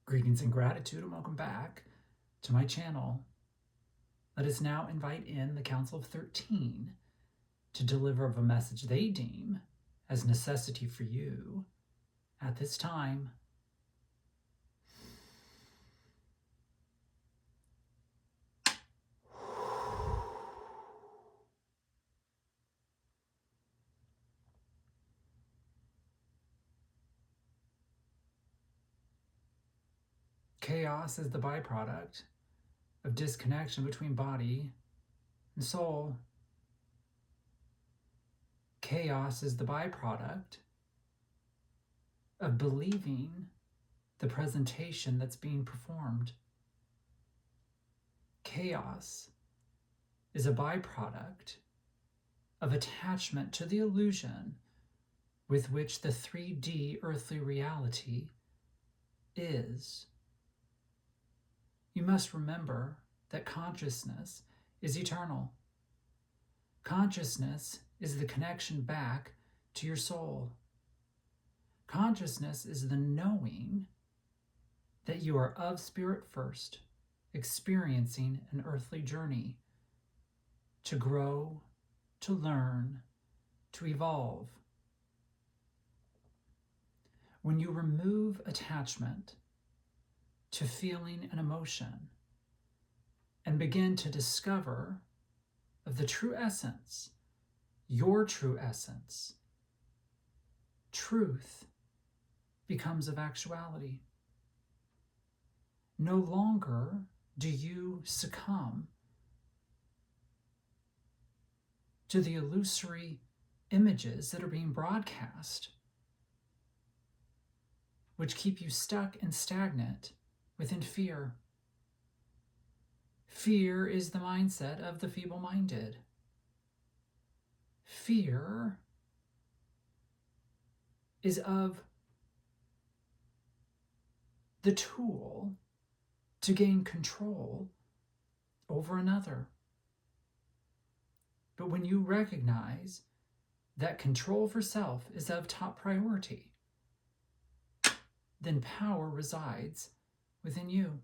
Greetings and gratitude, and welcome back to my channel. Let us now invite in the Council of 13 to deliver of a message they deem as necessity for you at this time. Chaos is the byproduct of disconnection between body and soul. Chaos is the byproduct of believing the presentation that's being performed. Chaos is a byproduct of attachment to the illusion with which the 3D earthly reality is. You must remember that consciousness is eternal. Consciousness is the connection back to your soul. Consciousness is the knowing that you are of spirit first, experiencing an earthly journey to grow, to learn, to evolve. When you remove attachment to feeling and emotion and begin to discover of the true essence, your true essence, truth becomes of actuality. No longer do you succumb to the illusory images that are being broadcast, which keep you stuck and stagnant within fear. Fear is the mindset of the feeble-minded. Fear is of the tool to gain control over another. But when you recognize that control for self is of top priority, then power resides within you.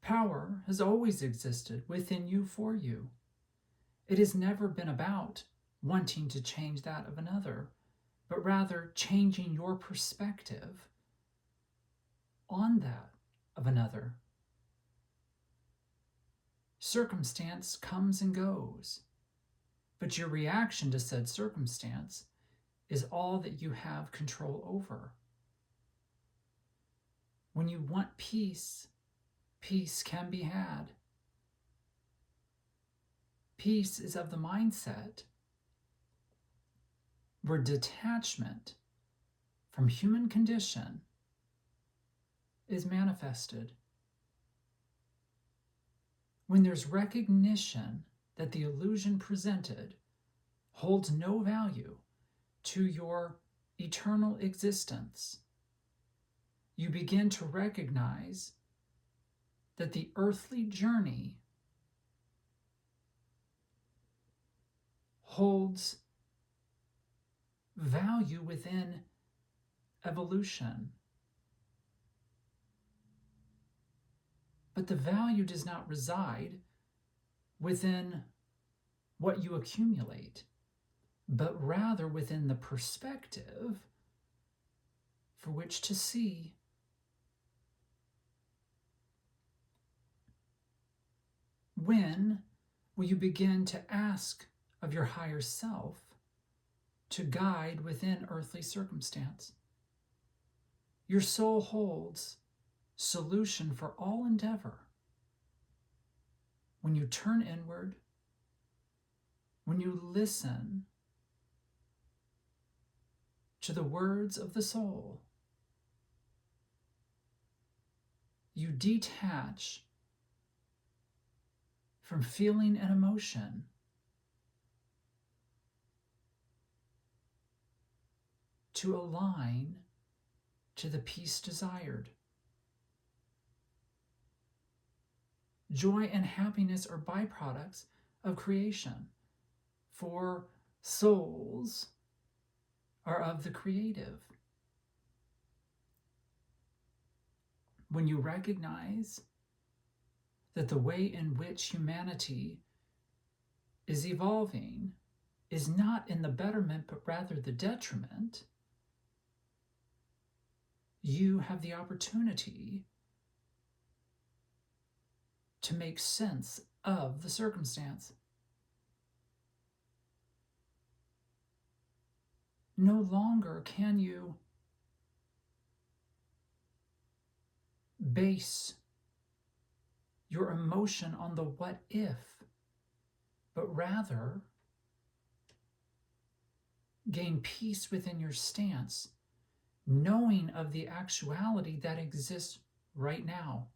Power has always existed within you for you. It has never been about wanting to change that of another, but rather changing your perspective on that of another. Circumstance comes and goes, but your reaction to said circumstance is all that you have control over. When you want peace, peace can be had. Peace is of the mindset where detachment from human condition is manifested. When there's recognition that the illusion presented holds no value to your eternal existence, you begin to recognize that the earthly journey holds value within evolution. But the value does not reside within what you accumulate, but rather within the perspective for which to see. When will you begin to ask of your higher self to guide within earthly circumstance? Your soul holds solution for all endeavor. When you turn inward, when you listen to the words of the soul, you detach from feeling and emotion to align to the peace desired. Joy and happiness are byproducts of creation, for souls are of the creative. when you recognize that the way in which humanity is evolving is not in the betterment, but rather the detriment, you have the opportunity to make sense of the circumstance. No longer can you base your emotion on the what if, but rather gain peace within your stance, knowing of the actuality that exists right now.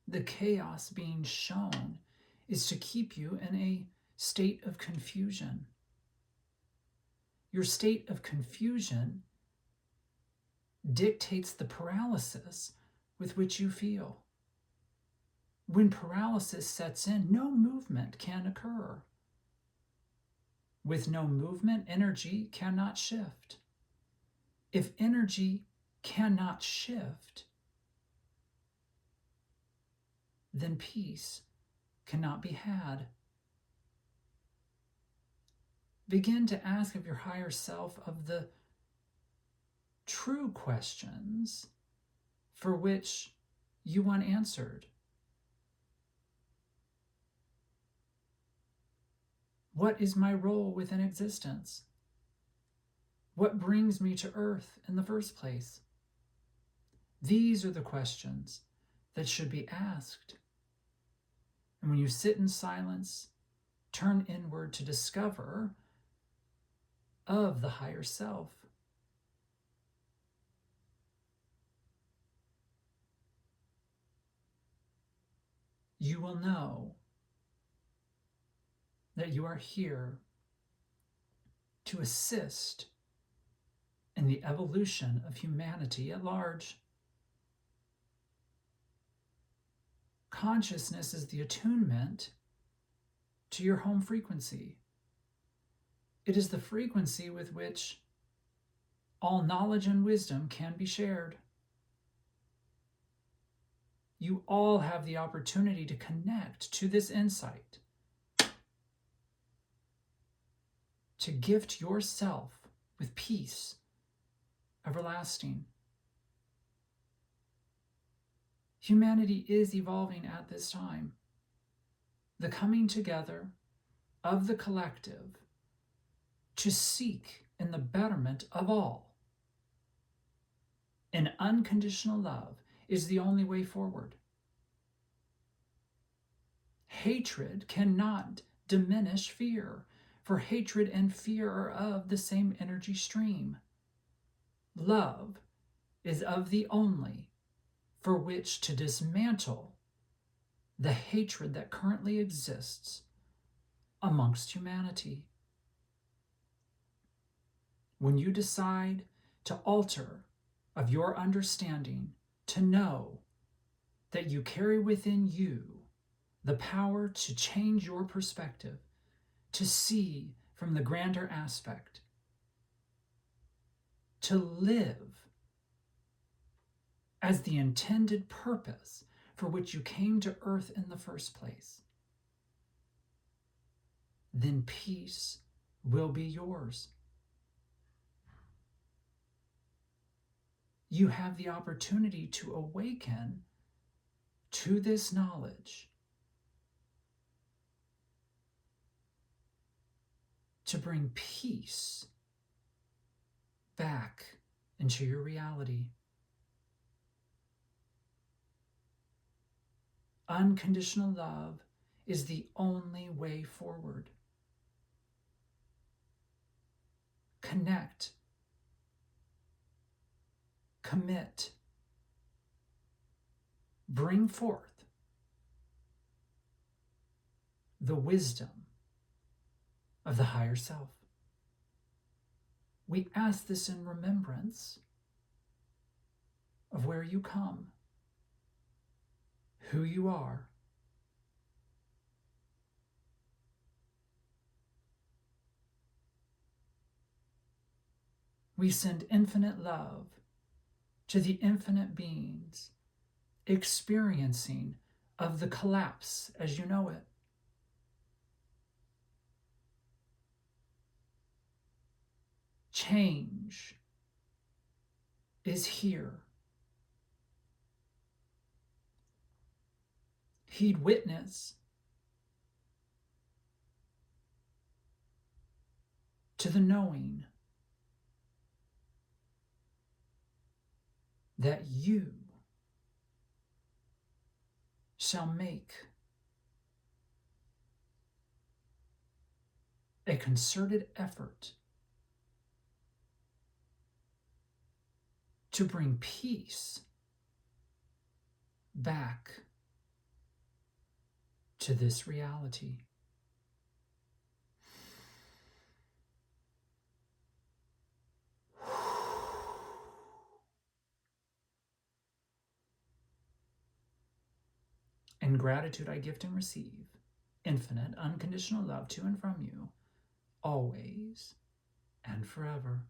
The chaos being shown is to keep you in a state of confusion. Your state of confusion dictates the paralysis with which you feel. When paralysis sets in, no movement can occur. With no movement, energy cannot shift. If energy cannot shift, then peace cannot be had. Begin to ask of your higher self of the true questions for which you want answered. What is my role within existence? What brings me to earth in the first place? These are the questions that should be asked. And when you sit in silence, turn inward to discover of the higher self. You will know that you are here to assist in the evolution of humanity at large. Consciousness is the attunement to your home frequency. It is the frequency with which all knowledge and wisdom can be shared. You all have the opportunity to connect to this insight, to gift yourself with peace everlasting. Humanity is evolving at this time. The coming together of the collective to seek in the betterment of all. And unconditional love is the only way forward. Hatred cannot diminish fear, for hatred and fear are of the same energy stream. Love is of the only for which to dismantle the hatred that currently exists amongst humanity. When you decide to alter of your understanding, to know that you carry within you the power to change your perspective, to see from the grander aspect, to live as the intended purpose for which you came to earth in the first place, then peace will be yours. You have the opportunity to awaken to this knowledge, to bring peace back into your reality. Unconditional love is the only way forward. Connect. Commit. Bring forth the wisdom of the higher self. We ask this in remembrance of where you come, who you are, we send infinite love to the infinite beings experiencing of the collapse as you know it. Change is here. Heed witness to the knowing that you shall make a concerted effort to bring peace back to this reality. In gratitude, I gift and receive infinite, unconditional love to and from you, always and forever.